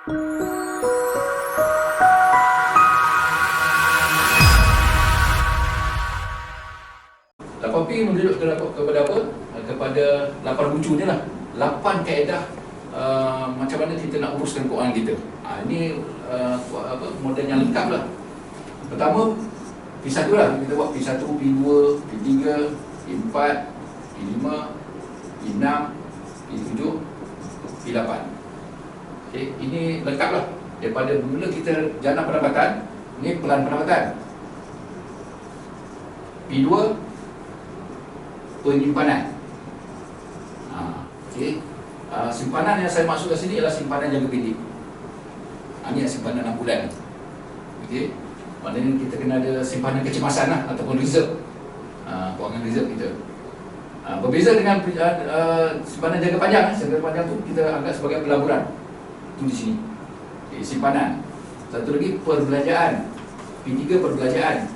8P menunjuk kepada apa? Kepada 8 bucu ni lah, 8 kaedah macam mana kita nak uruskan keuangan kita. Ini model yang lengkap lah. Pertama, P1 lah, kita buat P1, P2, P3, P4, P5, P6, P7, P8. Okay, ini lengkap lah. Daripada mula kita jana pendapatan, ni pelan pendapatan. P2, penyimpanan. Okay. Simpanan yang saya maksud kat sini adalah simpanan jangka pendek. Ini simpanan 6 bulan. Okay. Maknanya kita kena ada simpanan kecemasan lah, ataupun reserve, kewangan reserve kita. Berbeza dengan simpanan jangka panjang. Jangka panjang tu kita anggap sebagai pelaburan. Itu di sini. Okay, simpanan. Satu lagi perbelanjaan. P3 perbelanjaan.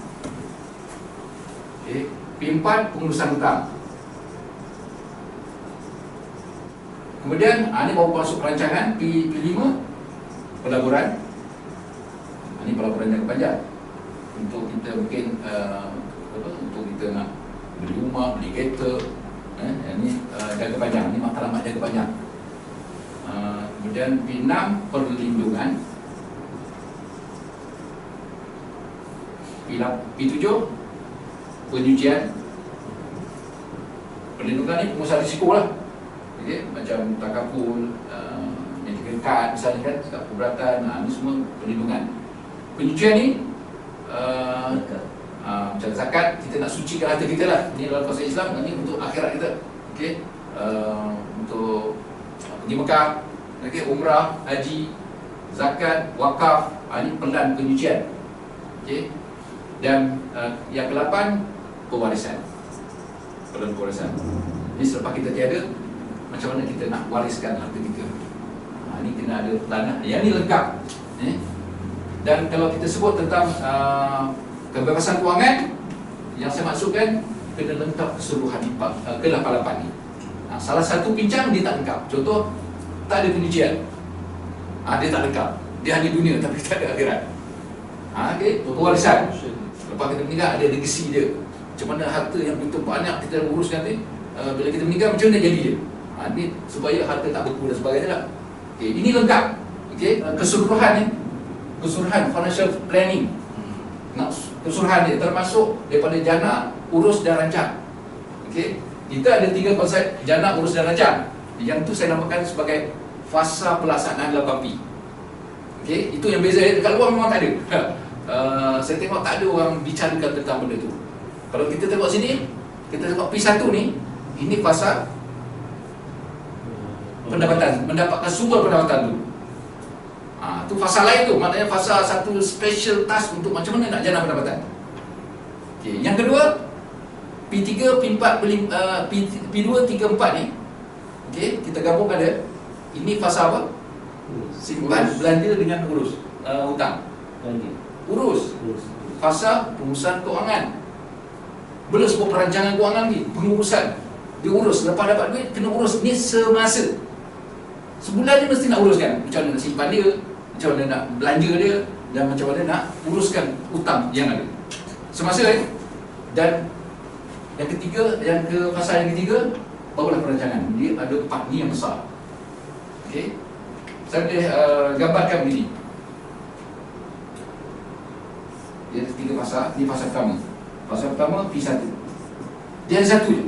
Okay. P4 pengurusan hutang. Kemudian ini baru masuk perancangan. P5 pelaburan. Ini pelaburan jangka panjang. Untuk kita mungkin untuk kita nak beli rumah, beli kereta. Ini jangka panjang. Ini matlamat jangka panjang. Kemudian P6 perlindungan. P7 penyucian. Perlindungan ni pengusaha risiko lah. Okay, macam takaful, medical card misalnya kan, kad keberatan, ini semua perlindungan. Penyucian ni macam zakat, kita nak sucikan harta kita lah. Ini dalam konsep Islam, ini untuk akhirat kita. Okay. Untuk pergi Mekah, okay, umrah, haji, zakat, wakaf, ini pelan penyucian. Okay. Dan yang ke-8 pewarisan. Pelan pewarisan. Ini selepas kita tiada, macam mana kita nak wariskan harta kita. Ini kena ada pelan. Yang ini lengkap. Dan kalau kita sebut tentang kebebasan kewangan, yang saya maksudkan kena lengkap keseluruhan ke-8 ni. Salah satu pincang dia tak lengkap. Contoh, tak ada penyucian. Dia tak lengkap. Dia hanya dunia tapi tak ada akhirat. Okay. Pewarisan. Lepas kita meninggal ada legasi dia. Macam mana harta yang begitu banyak kita uruskan ni, bila kita meninggal macam mana jadi dia. Ini supaya harta tak beku dan sebagainya lah. Okay. Ini lengkap. Okay. Keseluruhan ni, keseluruhan financial planning. Keseluruhan dia termasuk daripada jana, urus dan rancang. Okay. Kita ada 3 konsep jana, urus dan rancang. Yang tu saya namakan sebagai fasa pelaksanaan 8P. Okay. Itu yang beza. Dekat luar memang tak ada. Saya tengok tak ada orang bicarakan tentang benda tu. Kalau kita tengok sini, kita tengok P1 ni, ini fasa pendapatan, mendapatkan sumber pendapatan tu. Tu fasa lain tu, maknanya fasa satu special task untuk macam mana nak jana pendapatan. Okay. Yang kedua, P3, P4, P2, 3, 4 ni, okay, kita gabung ada. Ini fasa apa? Simpan, belanja dengan urus hutang. Urus. Fasa pengurusan kewangan. Belum sebut perancangan kewangan ni, pengurusan. Diurus, lepas dapat duit, kena urus ni semasa. Sebulan dia mesti nak uruskan. Macam mana nak simpan dia, macam mana nak belanja dia, dan macam mana nak uruskan hutang yang ada semasa ni. Dan yang ketiga, fasa yang ketiga, barulah perancangan. Dia ada 4 ni yang besar. Okay. Saya boleh gambarkan begini. Dia ada 3 fasa. Ini fasa pertama. Fasa pertama P1. Dia ada satu je.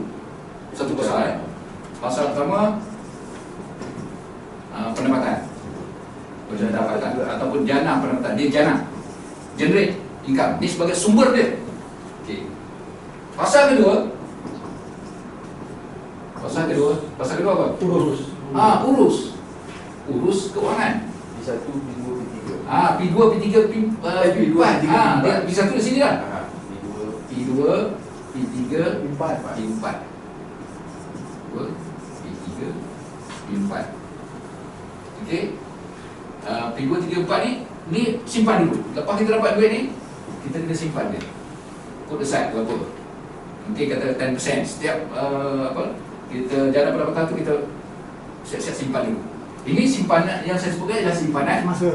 Satu fasa. Fasa pertama pendapatan. Pendapatan ataupun jana pendapatan. Dia jana. Generate income. Ini sebagai sumber dia. Okay. Fasa kedua. Fasa kedua apa? Urus. Urus keuangan. P1, P2, P3. P2, P3, P4. P1 di sini kan? P2, P3, P4. P3, P4. Okey. P2, 3, 4 ni simpan dulu. Lepas kita dapat duit ni, kita kena simpan dia. Put aside berapa? Mungkin kata 10%. Setiap kita jana pendapatan tu kita siap-siap simpan dulu. Ini simpanan yang saya sebutkan adalah simpanan Masa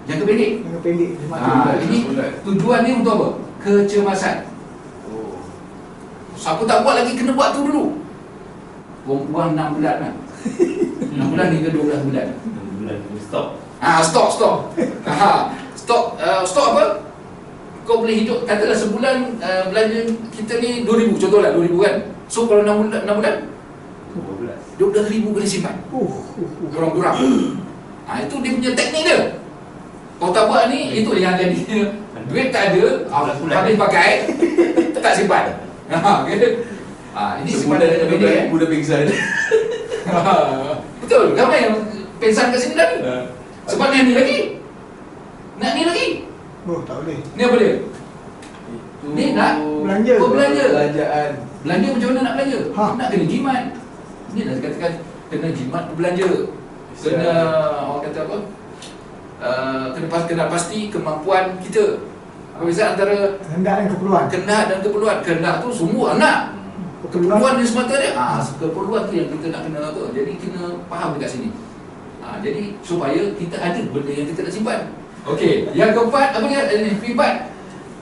jangka pendek. yang pendek semasa. Ini tujuan ni untuk apa? Kecemasan. Siapa tak buat lagi kena buat tu dulu. Buang 6 bulan lah. 6 bulan hingga 12 bulan. 6 bulan stop. Stop. Stop apa? Kau boleh hidup, katalah sebulan belanja kita ni 2,000, contohlah 2,000 kan. So kalau 6 bulan 12,000 kena simpan. Kurang-kurang. Itu dia punya teknik dia. Kau tak buat ni, itu yang jadi. Duit tak ada, habis pakai, tak simpan. Ini simpanan jangka pendek. Mudah pingsan. Betul, ramai yang pengsan kat sini dah ni. Sebab ni lagi. Nak ni lagi. Oh, tak boleh. Ni apa dia? Ni nak Belanja. belanja. Belanjaan. Belanja macam mana nak belanja? Ha. Nak kena jimat. Ni dah katakan kena jimat belanja. Kena orang kata apa? Kena pasti kemampuan kita. Perbezaan antara Kehendak dan keperluan. kehendak dan keperluan. Kehendak tu semua nak. Keperluan dia semata dia. Keperluan tu yang kita nak kena apa? Jadi kena faham dekat sini. Jadi supaya kita ada benda yang kita nak simpan. Okey, yang keempat apa dia? Keempat,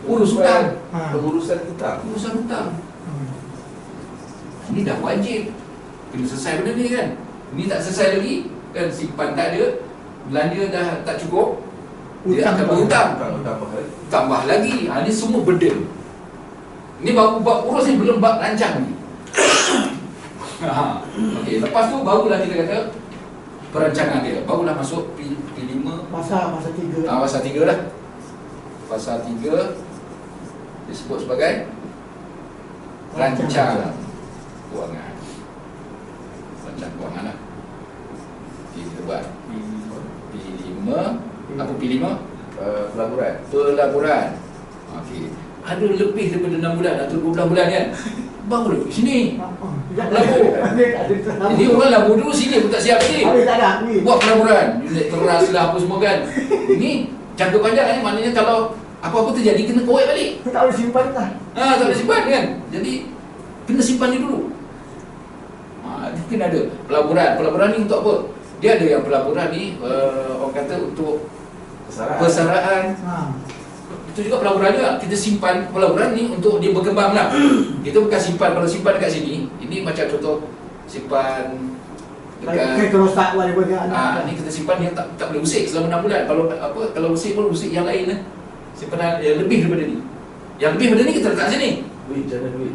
urus hutang. Pengurusan hutang. Urusan hutang. Ini dah wajib. Kena selesai benda ni kan. Ini tak selesai lagi, kan simpan tak ada, belanja dah tak cukup, dia akan berhutang. Tambah lagi. Ini semua burden. Ini baru bab urus ni, belum bab rancang ni. Okey, lepas tu barulah kita kata perancangan dia. Barulah masuk P5. Pasal 3. Pasal 3 lah. Pasal 3 disebut sebagai rancang kewangan. Rancang kewangan lah. Kita buat P5. Apa P5? Pelaburan. Okey. Ada lebih daripada 6 bulan atau 12 bulan kan? Baru duduk sini. Labur. Ini orang labur dulu, sini pun tak siap lagi. Habis tak ada ni. Buat pelaburan, unit keras lah apa semua kan. Ini jangka panjang ni, maknanya kalau apa-apa terjadi kena korek balik. Tak boleh simpan lah. Tak boleh simpan kan. Jadi kena simpan ni dulu. Dia kena ada pelaburan. Pelaburan ni untuk apa? Dia ada yang pelaburan ni orang kata untuk persaraan. Itu juga pelaburan juga. Kita simpan pelaburan ni untuk dia berkembang lah. Kita bukan simpan, kalau simpan dekat sini, ini macam contoh simpan dekat Terus tak boleh buat ni kita simpan yang tak boleh usik selama 6 bulan. Kalau usik pun usik yang lain lah. Simpanan yang lebih daripada ni. Yang lebih daripada ni kita letak sini. Duit.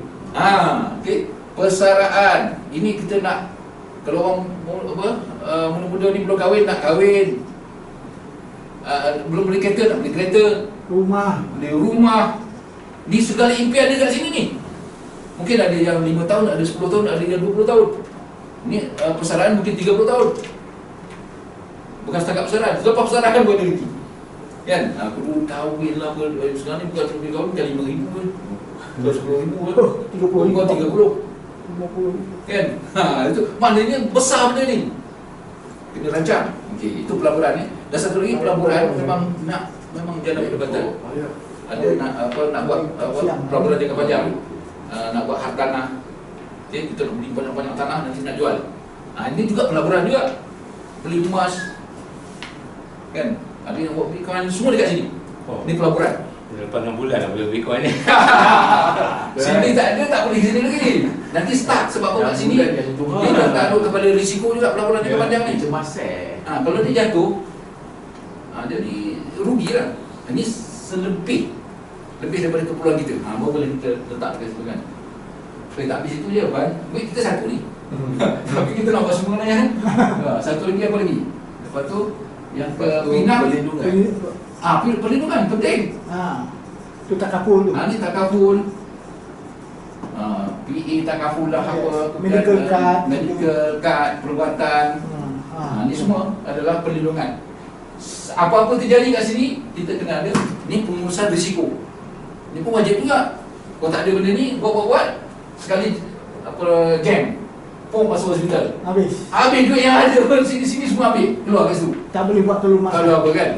Okey. Persaraan. Ini kita nak, kalau orang muda-muda ni belum kahwin, nak kahwin. Belum beli kereta, nak beli kereta. Beli rumah. Ni segala impian dia kat sini ni. Mungkin ada yang 5 tahun, ada 10 tahun, ada yang 20 tahun. Ni persaraan mungkin 30 tahun. Bukan setakat persaraan, selepas persaraan pun ada lagi. Kan? Perlu kahwin lah. Sekarang ni bukan lebih kahwin, bukan 5,000 pun. Bukan 10,000 pun. 30,000. Bukan 30. 50. Kan? Itu maknanya besar benda ni. Kena rancang. Okey, itu pelaburan ni. Dan satu lagi pelaburan memang dia ada perdebatan. Ada nak buat pelaburan jangka panjang. Nak buat hartanah. Okey, kita nak beli banyak-banyak tanah nanti nak jual. Ini juga pelaburan juga. Beli emas. Kan? Ada yang buat Bitcoin, semua dekat sini. Ini pelaburan. Lepas 6 bulan lah boleh Bitcoin ni. Sini tak ada, tak boleh sini lagi. Nanti start sebab apa kat sini. Dia dah taruh kepada risiko juga pelaburan jangka panjang ni. Kalau dia jatuh, jadi rugilah. Ini lebih daripada keperluan kita. Baru boleh kita letak ke situ kan. Supaya tak habis itu je kan. Duit kita satu ni. Tapi kita nak buat semua kan. Satu lagi apa lagi? Lepas tu yang ke-6 perlindungan penting. Itu takaful tu. Ni takaful. PA takaful lah apa. Medical card, perubatan. Ni semua adalah perlindungan. Apa-apa terjadi kat sini, kita kena ada. Ni pengurusan risiko. Ni pun wajib juga. Kalau tak ada benda ni, buat sekali jam, pom masuk hospital. Habis duit yang ada sini semua habis. Keluar kat situ. Tak boleh buat tolong masuk. Kalau apa kan.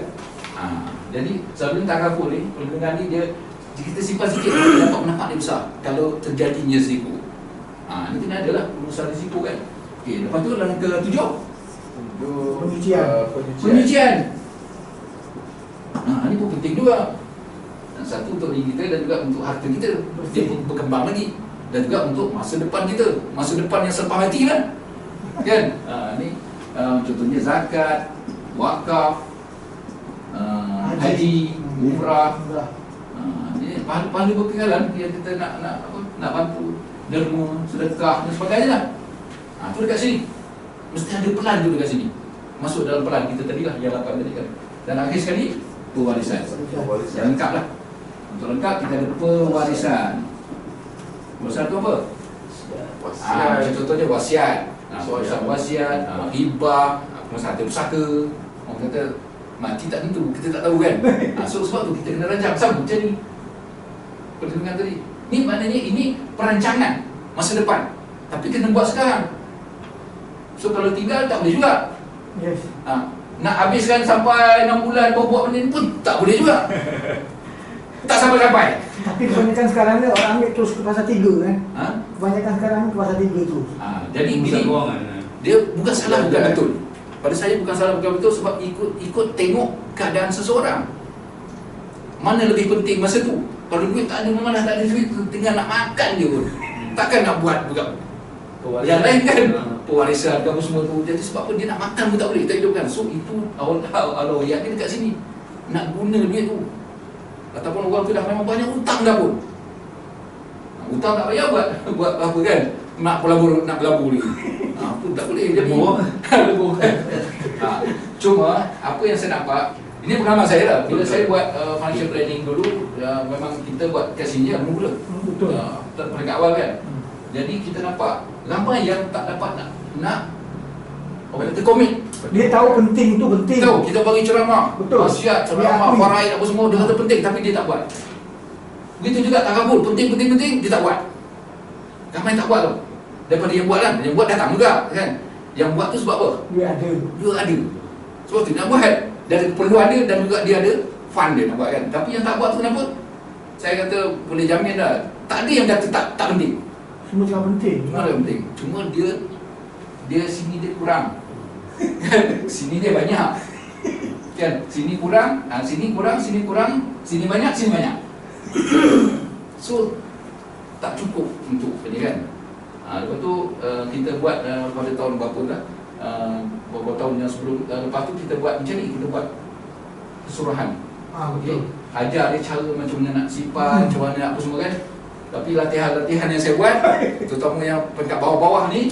Jadi sebelum takaful ni, perlindungan ni dia kita simpan sikit, kita dapat menampak dia besar kalau terjadinya risiko. Ni kena adalah pengurusan risiko kan. Okey, lepas tu yang ke-7 Untuk Penyucian. Penyucian. Ini pun penting juga. Satu untuk diri kita dan juga untuk harta kita. Dia berkembang lagi. Dan juga untuk masa depan kita. Masa depan yang serpah hati kan. Kan? Ni contohnya zakat, wakaf, haji, umrah. Ini pahala-pahala berkekalan yang kita nak bantu, derma, sedekah dan sebagainya lah. Itu dekat sini. Mesti ada pelan juga dekat sini. Masuk dalam pelan kita tadi lah, yang 8 tadi kan. Dan akhir sekali, pewarisan. Yang lengkap lah. Untuk lengkap, kita ada pewarisan. Pewarisan tu apa? Contohnya wasiat. Wasiat, hibah, masa ada pusaka. Orang kata, mati tak tentu, kita tak tahu kan. So sebab tu kita kena rancang. Sama macam ni perlindungan tadi. Ni maknanya ini perancangan masa depan. Tapi kena buat sekarang. So kalau tinggal tak boleh juga. Yes. Nak habiskan sampai 6 bulan baru buat benda ni pun tak boleh juga. Tak sampai-sampai. Tapi kebanyakan sekarang ni orang ambil terus ke pasal 3 kan. Kebanyakan sekarang ni ke pasal 3 terus. Jadi Pusat ini kewangan. dia bukan salah, bukan betul. Pada saya bukan salah, bukan betul sebab ikut tengok keadaan seseorang. Mana lebih penting masa tu. Kalau duit tak ada, mana tak ada duit, tinggal nak makan je pun. Takkan nak buat juga. Yang lain kan pewarisan apa semua tu. Jadi sebab apa dia nak makan pun tak boleh, tak hidupkan. So itu Allah ayat dia dekat sini. Nak guna duit tu. Ataupun orang tu dah memang banyak hutang dah pun. Hutang tak payah buat apa kan. Nak pelabur ni. Pun tak boleh jadi. Lebur kan. Cuma apa yang saya nampak, ini pengalaman saya lah. Bila saya buat financial planning dulu, memang kita buat kat sini lah mula. Betul. Pada awal kan. Jadi kita nampak ramai yang tak dapat nak orang kata komit. Dia tahu penting tu penting. Tahu kita bagi ceramah, Betul. wasiat, Dia ceramah, akui. faraid apa semua dia kata penting tapi dia tak buat. Begitu juga takabur, penting dia tak buat. Ramai tak buat tu. Daripada yang buat kan, yang buat datang juga kan. Yang buat tu sebab apa? Dia ada. Dia ada. Sebab tu nak buat. Dia ada keperluan dia dan juga dia ada fund dia nak buat kan. Tapi yang tak buat tu kenapa? Saya kata boleh jamin dah. Tak ada yang kata tak penting. Semua cakap penting. Semua ada penting. Cuma dia sini dia kurang. Sini dia banyak. Kan? Sini kurang, sini kurang, sini kurang, sini banyak, sini banyak. So tak cukup untuk ini kan. Lepas tu kita buat pada tahun berapa dah, beberapa tahun yang sebelum, lepas tu kita buat macam ni, kita buat kesuruhan. Betul. Ajar dia cara macam mana nak simpan, macam mana nak apa semua kan. Tapi latihan-latihan yang saya buat, terutama yang peringkat bawah-bawah ni,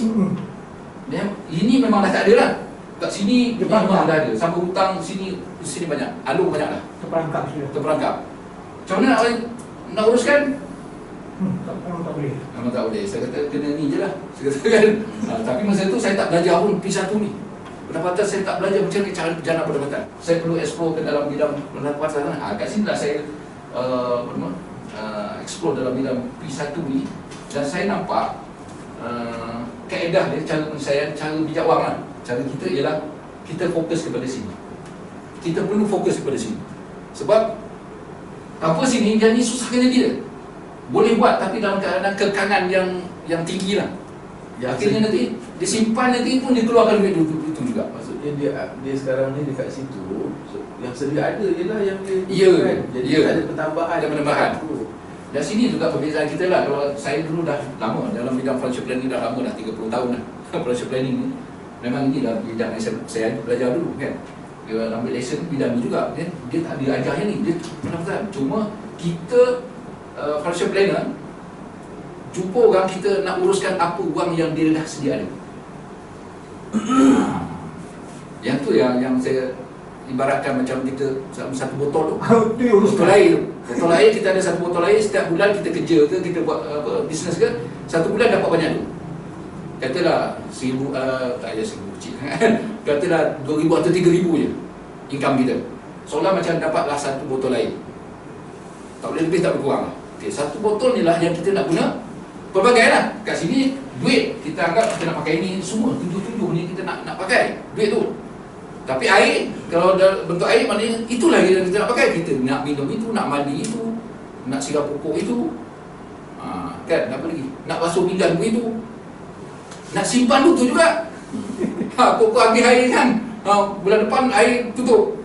ini memang dah tak ada lah. Kat sini memang dah ada. Sampai hutang sini banyak, alung banyak lah. Terperangkap sudah. Terperangkap. Macam mana nak uruskan? Memang tak boleh. Memang tak boleh. Saya kata kena ni je lah. Saya kata kan. Tapi masa tu saya tak belajar pun P1 ni. Pendapatan saya tak belajar macam mana cara jana pendapatan. Saya perlu explore ke dalam bidang pendapatan. Kat sini lah saya explore dalam bidang P1 ni. Dan saya nampak kaedah dia, cara penyelesaian, cara bijak wang lah. Cara kita ialah kita fokus kepada sini. Kita perlu fokus kepada sini. Sebab apa sini, dia ni susah kena dia. Boleh buat tapi dalam keadaan kekangan yang tinggi lah. Akhirnya nanti disimpan, nanti pun dia keluarkan duit itu juga. Maksudnya dia sekarang ni dekat situ, yang sedia ada je lah yang dia Ya, kan? Jadi ya. tak ada penambahan. Ada penambahan. Dan sini juga perbezaan kita lah. Kalau saya dulu dah lama dalam bidang financial planning, dah lama dah 30 tahun dah. Financial planning ni memang ini dah bidang yang saya belajar dulu kan. Dia ambil lesson bidang ni juga kan. Dia tak ada ajarnya ni, dia pendapatan. Cuma kita financial planner jumpa orang, kita nak uruskan apa wang yang dia dah sedia ada. Yang tu yang saya ibaratkan macam kita satu botol tu. Itu yang urus Botol air tu. Botol air, kita ada satu botol air, setiap bulan kita kerja ke, kita buat bisnes ke, satu bulan dapat banyak tu. Katalah 1,000, tak ada 1,000 kecil. Katalah 2,000 atau 3,000 je income kita. Seolah macam dapatlah satu botol air. Tak boleh lebih, tak boleh kurang. Okay, satu botol ni lah yang kita nak guna pelbagai lah. Kat sini duit kita anggap kita nak pakai ni semua, tujuh-tujuh ni kita nak pakai duit tu. Tapi air, kalau bentuk air maknanya itulah yang kita nak pakai. Kita nak minum itu, nak mandi itu, nak sirap pokok itu, kan, apa lagi, nak basuh pinggan itu, nak simpan tu juga. Pokok habis air kan, bulan depan air tutup.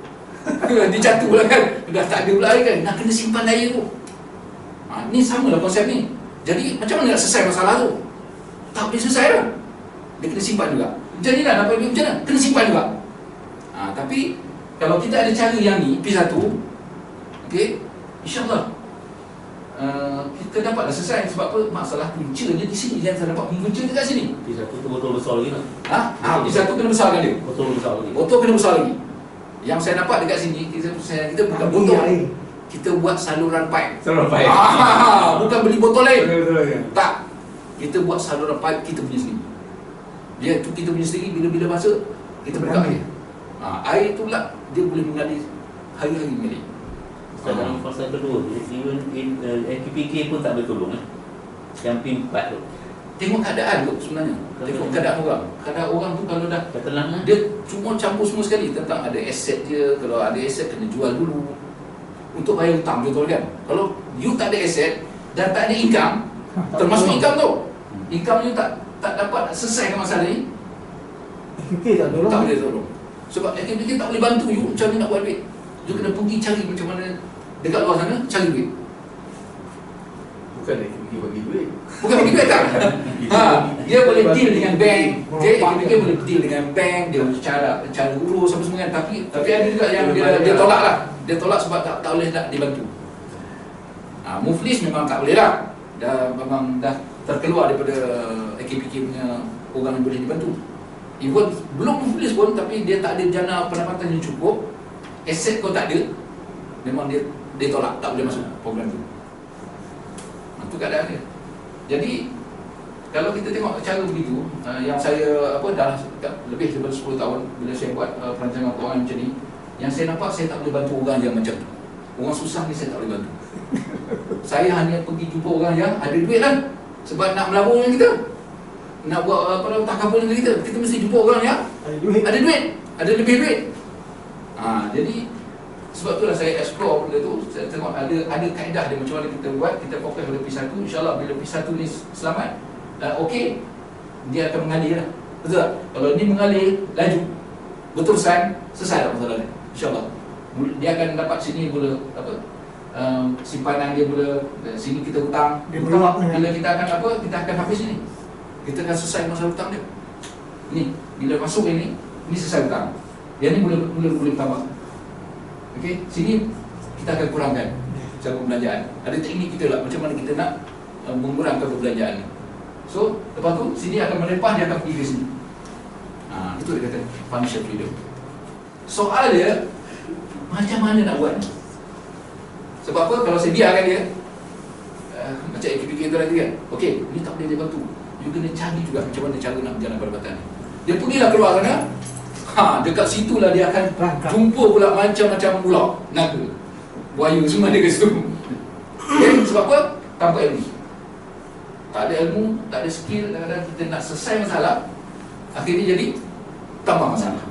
Dijatuh pula kan, dah tak ada pula air kan, nak kena simpan air tu. Ni sama lah konsep ni. Jadi macam mana nak selesai masalah tu? Tak boleh selesai tu. Dia kena simpan juga. Jadi lah dapat duit macam mana? Kena simpan juga. Tapi kalau kita ada cara yang ni, P1, okey, insyaAllah kita dapatlah selesai. Sebab apa? Masalah puncanya di sini. Jangan saya dapat punca dekat sini. P1 tu botol besar lagi nak. P1 kena besarkan dia. Botol besar lagi. Botol kena besar lagi. Yang saya dapat dekat sini, kita bukan botol. Kita buat saluran pipe. Saluran pipe. Bukan beli botol lain. Betul ya. Tak. Kita buat saluran pipe kita punya sendiri. Dia tu kita punya sendiri, bila-bila masuk kita buka air. Air tu pula dia boleh mengalir hari-hari mengalir. Dalam fasa kedua, even in AKPK pun tak boleh tolong Yang P4 tu. Tengok keadaan tu sebenarnya. Tengok keadaan orang. Keadaan orang tu kalau dah Ketelang dia cuma campur semua sekali tentang ada aset dia. Kalau ada aset kena jual dulu untuk bayar hutang, betul kan? Kalau you tak ada aset dan tak ada income, termasuk income tu, income you tak dapat selesaikan masalah ni, Fikir tak tolong. tak boleh tolong. Sebab aktiviti tak boleh bantu you macam mana nak buat duit. You kena pergi cari macam mana dekat luar sana cari duit. Bukan AKPK bagi duit. Bukan bagi duit tak? Dia boleh deal dengan bank. Okay, aktiviti boleh deal dengan bank, dia cara urus apa semua kan. Tapi ada juga yang dia tolak lah. Dia tolak sebab tak boleh nak dibantu. Muflis memang tak boleh lah. Memang dah terkeluar daripada AKPK punya orang yang boleh dibantu. Even belum muflis pun, tapi dia tak ada jana pendapatan yang cukup, aset kau tak ada, memang dia tolak, tak boleh masuk program tu. Itu keadaan dia. Jadi kalau kita tengok cara begitu, yang saya dah lebih daripada 10 tahun bila saya buat perancangan keuangan macam ni, yang saya nampak saya tak boleh bantu orang yang macam tu. Orang susah ni saya tak boleh bantu. Saya hanya pergi jumpa orang yang ada duit lah. Sebab nak melabur dengan kita, nak buat takabur dengan kita mesti jumpa orang yang ada duit, ada lebih duit. Jadi sebab itulah saya explore benda tu. Saya tengok ada kaedah dia macam mana kita buat. Kita fokus pada P1. InsyaAllah bila P1 ni selamat, okey, dia akan mengalir lah. Betul tak? Kalau ni mengalir, laju, berterusan, selesai tak masalah ni, InsyaAllah. Dia akan dapat sini mula simpanan dia mula, sini kita hutang. Bila kita akan kita akan habis ni, kita akan selesai masalah hutang dia. Ni bila masuk ini selesai hutang. Yang ni boleh bertambah. Okey, sini kita akan kurangkan cara pembelanjaan. Ada teknik kita lah macam mana kita nak mengurangkan perbelanjaan ni. So, lepas tu sini akan melepah, dia akan pergi ke sini. Itu dia kata financial freedom. Soal dia macam mana nak buat. Sebab apa? Kalau saya biarkan dia macam aktiviti itu tadi kan, okey, ni tak boleh dia bantu. You kena cari juga macam mana cara nak berjalan perubatan ni. Dia pergilah keluar sana. Dekat situlah dia akan jumpa pula macam-macam ular, naga, buaya, semua dia ke situ. Okay? Sebab apa? Tanpa ilmu. Tak ada ilmu, tak ada skill, kadang-kadang kita nak selesai masalah, akhirnya jadi tambah masalah.